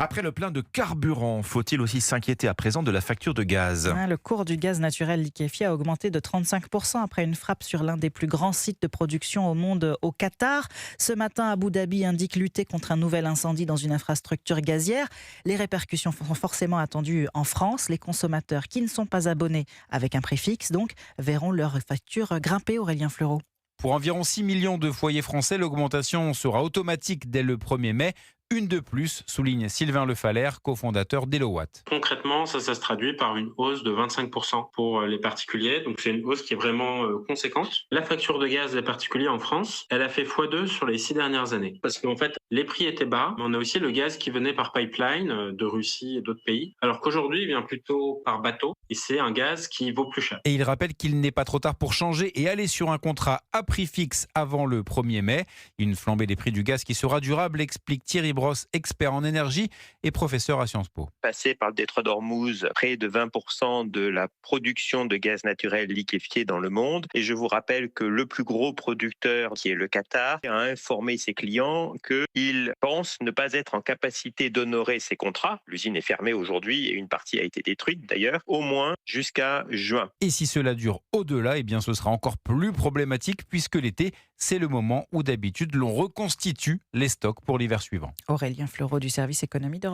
Après le plein de carburant, faut-il aussi s'inquiéter à présent de la facture de gaz ? Le cours du gaz naturel liquéfié a augmenté de 35% après une frappe sur l'un des plus grands sites de production au monde, au Qatar. Ce matin, Abu Dhabi indique lutter contre un nouvel incendie dans une infrastructure gazière. Les répercussions sont forcément attendues en France. Les consommateurs qui ne sont pas abonnés avec un préfixe, donc, verront leur facture grimper, Aurélien Fleureau. Pour environ 6 millions de foyers français, l'augmentation sera automatique dès le 1er mai. Une de plus, souligne Sylvain Le Fallère, cofondateur d'Elowatt. Concrètement, ça se traduit par une hausse de 25% pour les particuliers. Donc c'est une hausse qui est vraiment conséquente. La facture de gaz des particuliers en France, elle a fait x2 sur les 6 dernières années. Parce qu'en fait, les prix étaient bas, mais on a aussi le gaz qui venait par pipeline de Russie et d'autres pays. Alors qu'aujourd'hui, il vient plutôt par bateau et c'est un gaz qui vaut plus cher. Et il rappelle qu'il n'est pas trop tard pour changer et aller sur un contrat à prix fixe avant le 1er mai. Une flambée des prix du gaz qui sera durable, explique Thierry Brosse, expert en énergie et professeur à Sciences Po. Passé par le détroit d'Ormuz, près de 20% de la production de gaz naturel liquéfié dans le monde. Et je vous rappelle que le plus gros producteur, qui est le Qatar, a informé ses clients qu'il pense ne pas être en capacité d'honorer ses contrats. L'usine est fermée aujourd'hui et une partie a été détruite d'ailleurs, au moins jusqu'à juin. Et si cela dure au-delà, eh bien ce sera encore plus problématique puisque l'été, c'est le moment où d'habitude l'on reconstitue les stocks pour l'hiver suivant. Aurélien Fleureau du service économie d'Europe.